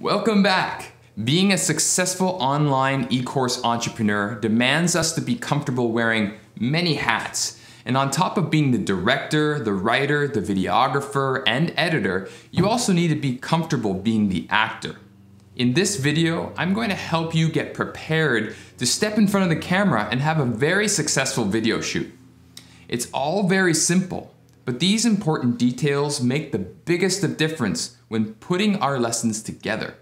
Welcome back. Being a successful online e-course entrepreneur demands us to be comfortable wearing many hats. And on top of being the director, the writer, the videographer, and editor, you also need to be comfortable being the actor. In this video, I'm going to help you get prepared to step in front of the camera and have a very successful video shoot. It's all very simple, but these important details make the biggest of difference when putting our lessons together.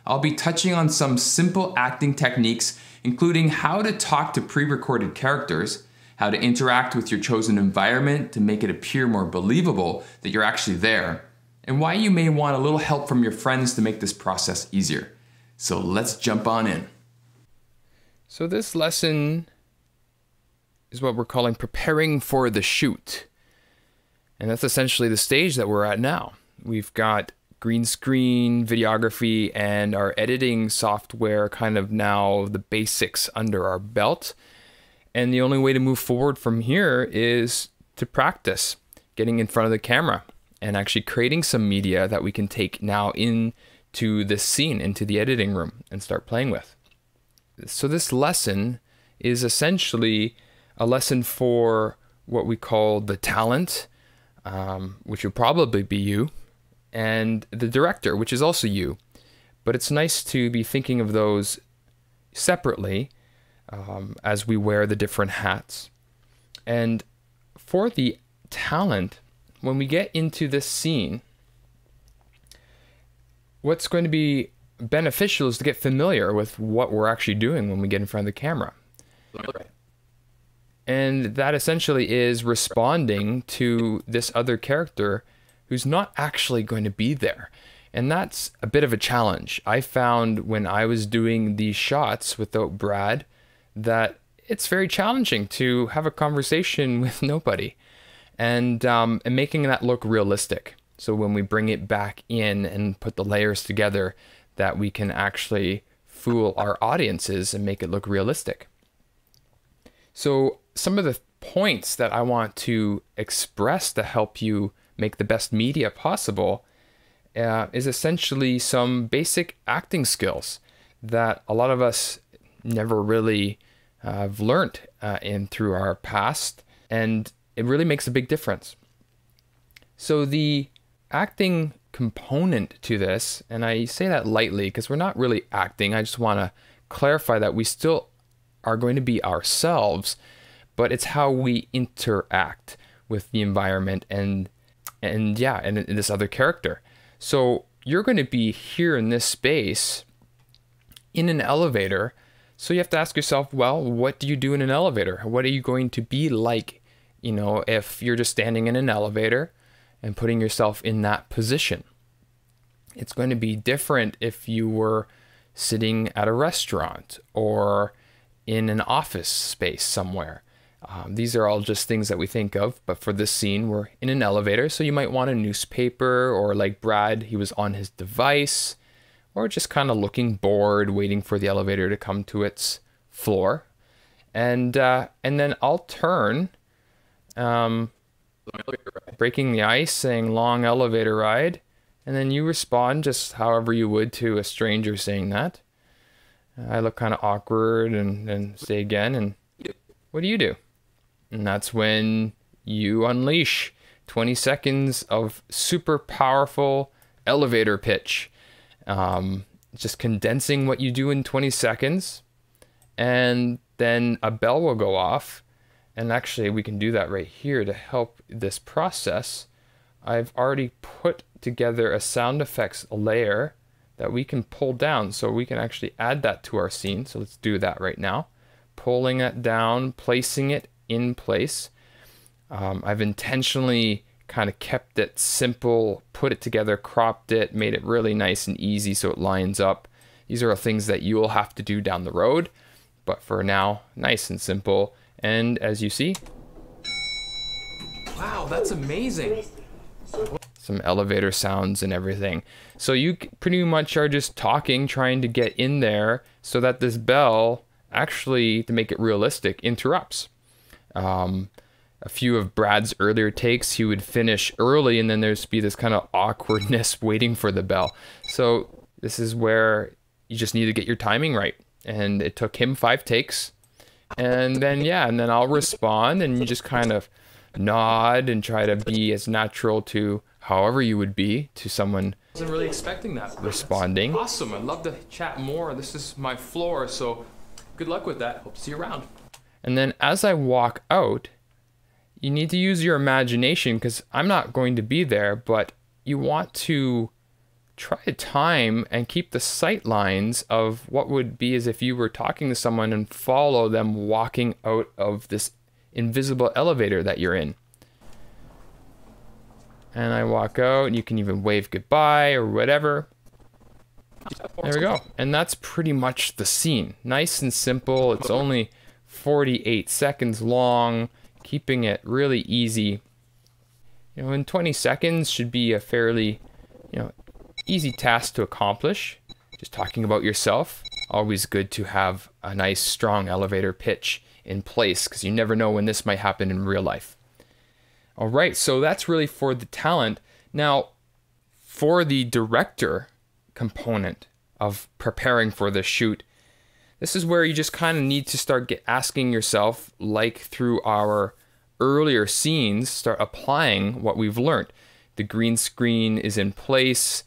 I'll be touching on some simple acting techniques, including how to talk to pre-recorded characters, how to interact with your chosen environment to make it appear more believable that you're actually there, and why you may want a little help from your friends to make this process easier. So let's jump on in. So this lesson is what we're calling preparing for the shoot. And that's essentially the stage that we're at now. We've got green screen, videography, and our editing software kind of now the basics under our belt. And the only way to move forward from here is to practice getting in front of the camera and actually creating some media that we can take now into this scene, into the editing room, and start playing with. So this lesson is essentially a lesson for what we call the talent, which will probably be you, and the director, which is also you. But it's nice to be thinking of those separately as we wear the different hats. And for the talent, when we get into this scene, what's going to be beneficial is to get familiar with what we're actually doing when we get in front of the camera. And that essentially is responding to this other character who's not actually going to be there. And that's a bit of a challenge. I found when I was doing these shots without Brad that it's very challenging to have a conversation with nobody and making that look realistic. So when we bring it back in and put the layers together, that we can actually fool our audiences and make it look realistic. So some of the points that I want to express to help you make the best media possible is essentially some basic acting skills that a lot of us never really have learned through our past, and it really makes a big difference. So the acting component to this, and I say that lightly because we're not really acting, I just want to clarify that we still are going to be ourselves, but it's how we interact with the environment and this other character. So you're going to be here in this space in an elevator. So you have to ask yourself, well, what do you do in an elevator? What are you going to be like, you know, if you're just standing in an elevator and putting yourself in that position? It's going to be different if you were sitting at a restaurant or in an office space somewhere. These are all just things that we think of, but for this scene, we're in an elevator, so you might want a newspaper, or like Brad, he was on his device, or just kind of looking bored, waiting for the elevator to come to its floor. And then I'll turn, breaking the ice, saying long elevator ride, and then you respond just however you would to a stranger saying that. I look kind of awkward and say again, and what do you do? And that's when you unleash 20 seconds of super powerful elevator pitch. Just condensing what you do in 20 seconds. And then a bell will go off. And actually, we can do that right here to help this process. I've already put together a sound effects layer that we can pull down. So we can actually add that to our scene. So let's do that right now. Pulling it down, placing it in place. I've intentionally kind of kept it simple, put it together, cropped it, made it really nice and easy so it lines up. These are things that you will have to do down the road, but for now, nice and simple. And as you see, wow, that's amazing. Some elevator sounds and everything. So you pretty much are just talking, trying to get in there so that this bell, actually, to make it realistic, interrupts. A few of Brad's earlier takes, he would finish early and then there'd be this kind of awkwardness waiting for the bell. So This is where you just need to get your timing right. And it took him 5 takes. And then, yeah, and then I'll respond, and you just kind of nod and try to be as natural to however you would be to someone. I wasn't really expecting that. Responding. That's awesome. I'd love to chat more. This is my floor, so good luck with that. Hope to see you around. And then as I walk out, you need to use your imagination, because I'm not going to be there, but you want to try to time and keep the sight lines of what would be as if you were talking to someone, and follow them walking out of this invisible elevator that you're in. And I walk out, and you can even wave goodbye or whatever. There we go. And that's pretty much the scene. Nice and simple. It's only 48 seconds long, keeping it really easy. You know, in 20 seconds should be a fairly, easy task to accomplish. Just talking about yourself. Always good to have a nice strong elevator pitch in place, because you never know when this might happen in real life. All right, so that's really for the talent. Now, for the director component of preparing for the shoot, this is where you just kind of need to start asking yourself, like through our earlier scenes, start applying what we've learned. The green screen is in place,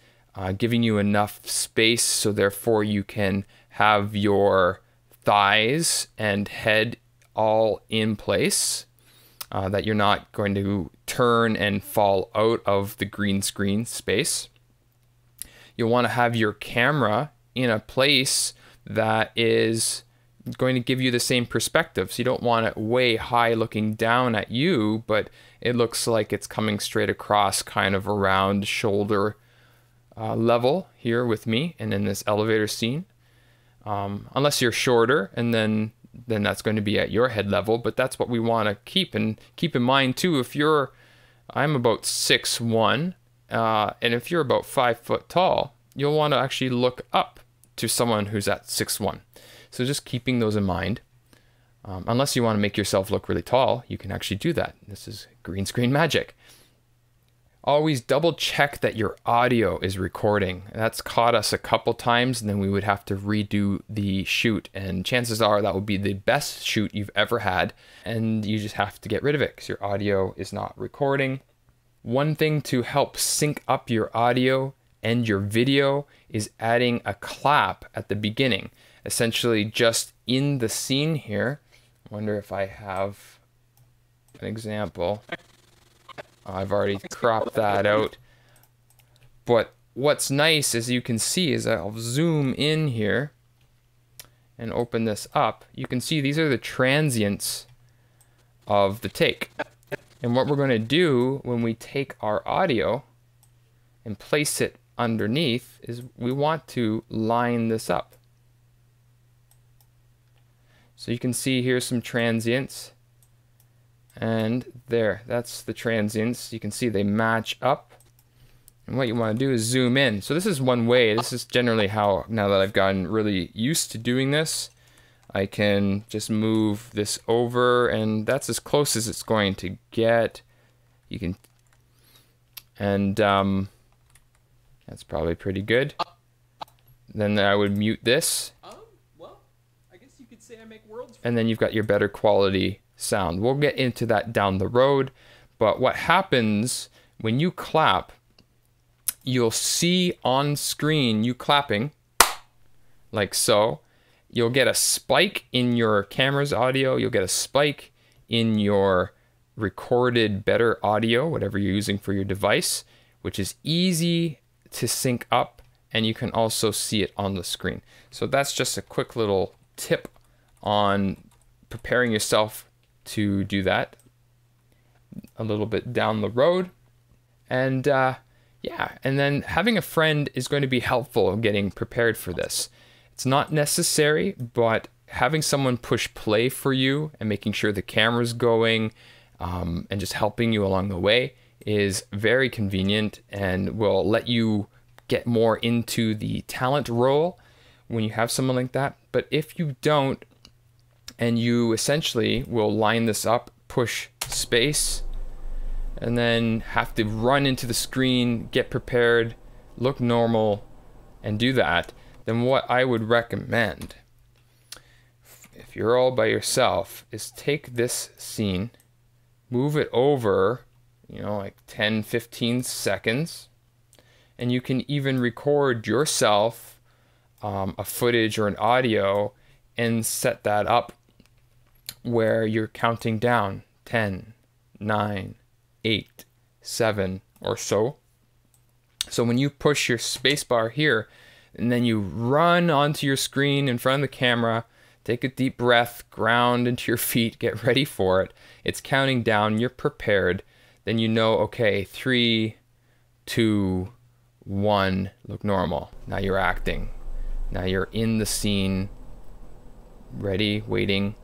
giving you enough space, so therefore you can have your thighs and head all in place, that you're not going to turn and fall out of the green screen space. You'll want to have your camera in a place that is going to give you the same perspective. So you don't want it way high looking down at you, but it looks like it's coming straight across, kind of around shoulder level here with me and in this elevator scene. Unless you're shorter, and then that's going to be at your head level, but that's what we want to keep. And keep in mind too, I'm about 6'1", and if you're about 5 foot tall, you'll want to actually look up to someone who's at 6'1". So just keeping those in mind. Unless you want to make yourself look really tall, you can actually do that. This is green screen magic. Always double check that your audio is recording. That's caught us a couple times, and then we would have to redo the shoot. And chances are that would be the best shoot you've ever had, and you just have to get rid of it because your audio is not recording. One thing to help sync up your audio and your video is adding a clap at the beginning. Essentially just in the scene here. I wonder if I have an example. I've already cropped that out. But what's nice, as you can see, is I'll zoom in here and open this up. You can see these are the transients of the take. And what we're going to do when we take our audio and place it underneath is we want to line this up. So you can see here's some transients. And there, that's the transients. You can see they match up. And what you want to do is zoom in. So this is one way. This is generally how, now that I've gotten really used to doing this, I can just move this over, and that's as close as it's going to get. You can, and that's probably pretty good. Then I would mute this. Well, I guess you could say I make worlds. And then you've got your better quality sound. We'll get into that down the road, but what happens when you clap, you'll see on screen you clapping like so. You'll get a spike in your camera's audio, you'll get a spike in your recorded better audio, whatever you're using for your device, which is easy to sync up, and you can also see it on the screen. So that's just a quick little tip on preparing yourself to do that a little bit down the road. And yeah, and then having a friend is going to be helpful in getting prepared for this. It's not necessary, but having someone push play for you and making sure the camera's going and just helping you along the way is very convenient and will let you get more into the talent role when you have someone like that. But if you don't, and you essentially will line this up, push space, and then have to run into the screen, get prepared, look normal, and do that, then what I would recommend, if you're all by yourself, is take this scene, move it over, you know, like 10-15 seconds, and you can even record yourself a footage or an audio and set that up where you're counting down 10, 9, 8, 7 or so. So when you push your spacebar here and then you run onto your screen in front of the camera, take a deep breath, ground into your feet, get ready for it. It's counting down, you're prepared. Then you know, okay, 3, 2, 1, look normal. Now you're acting. Now you're in the scene, ready, waiting.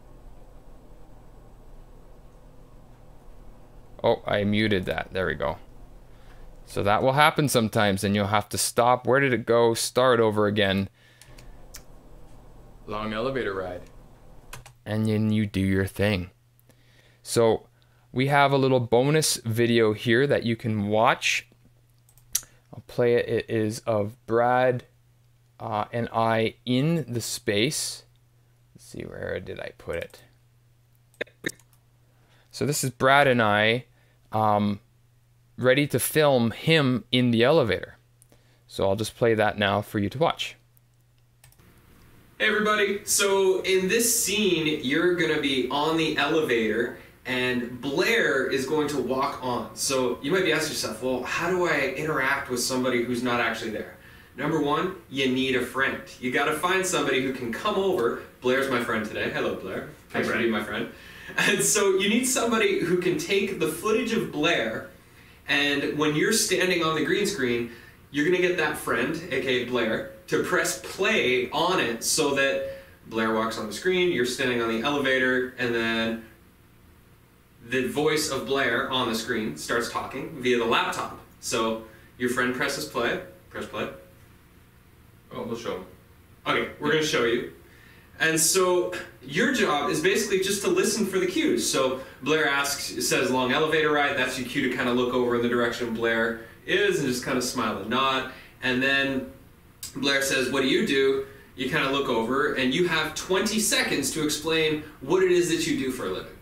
Oh, I muted that. There we go. So that will happen sometimes, and you'll have to stop. Where did it go? Start over again. Long elevator ride. And then you do your thing. So we have a little bonus video here that you can watch. I'll play it. It is of Brad and I in the space. Let's see, where did I put it? So this is Brad and I ready to film him in the elevator. So I'll just play that now for you to watch. Hey everybody, so in this scene, you're gonna be on the elevator and Blair is going to walk on. So you might be asking yourself, well, how do I interact with somebody who's not actually there? Number one, you need a friend. You gotta find somebody who can come over. Blair's my friend today. Hello, Blair. Thanks for being my friend. And so you need somebody who can take the footage of Blair, and when you're standing on the green screen, you're gonna get that friend, aka Blair, to press play on it so that Blair walks on the screen, you're standing on the elevator, and then the voice of Blair on the screen starts talking via the laptop. So your friend presses play, press play. Oh, we'll show him. Okay, we're gonna show you. And so your job is basically just to listen for the cues. So Blair says long elevator ride, that's your cue to kind of look over in the direction Blair is and just kind of smile and nod. And then Blair says, what do? You kind of look over and you have 20 seconds to explain what it is that you do for a living.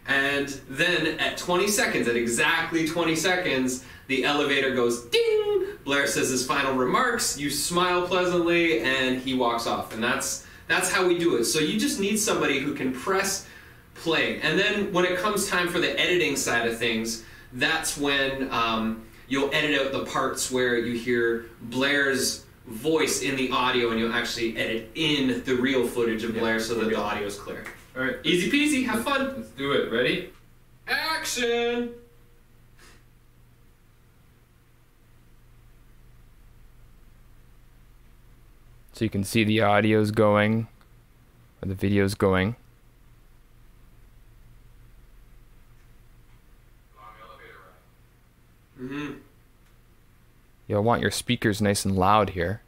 And then at 20 seconds, at exactly 20 seconds, the elevator goes ding! Blair says his final remarks, you smile pleasantly, and he walks off. And that's how we do it. So you just need somebody who can press play. And then when it comes time for the editing side of things, that's when you'll edit out the parts where you hear Blair's voice in the audio, and you'll actually edit in the real footage of Blair so that the audio is clear. All right. Easy peasy, have fun. Let's do it. Ready? Action! So you can see the audio's going, or the video's going. Long elevator ride. Mm-hmm. You'll want your speakers nice and loud here.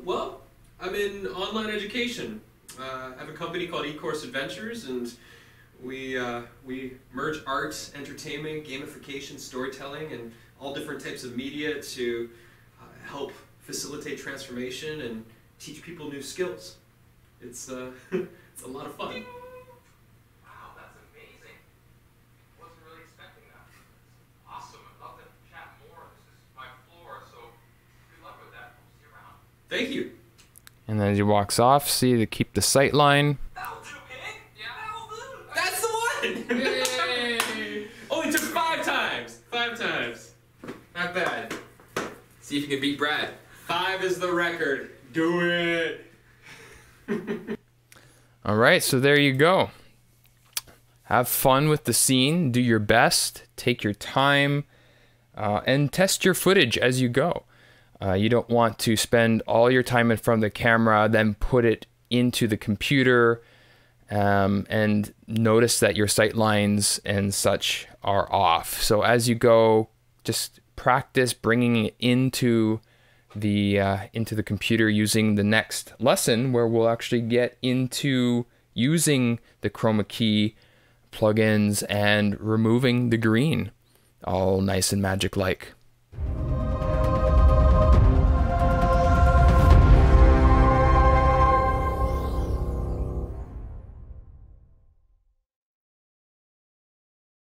Well, I'm in online education. I have a company called eCourse Adventures, and we merge art, entertainment, gamification, storytelling, and all different types of media to help facilitate transformation and teach people new skills. It's it's a lot of fun. Wow, that's amazing. Wasn't really expecting that. It's awesome. I'd love to chat more. This is my floor, so good luck with that. Hope to see you around. Thank you. And then as he walks off, see to keep the sight line. That'll do, pig. Yeah, that'll do. That's the one! Yay! Only took 5 times. 5 times. Not bad. See if you can beat Brad. 5 is the record. Do it! All right, so there you go. Have fun with the scene. Do your best. Take your time. And test your footage as you go. You don't want to spend all your time in front of the camera, then put it into the computer, and notice that your sight lines and such are off. So as you go, just practice bringing it into the computer using the next lesson, where we'll actually get into using the Chroma Key plugins and removing the green, all nice and MAJIK-like.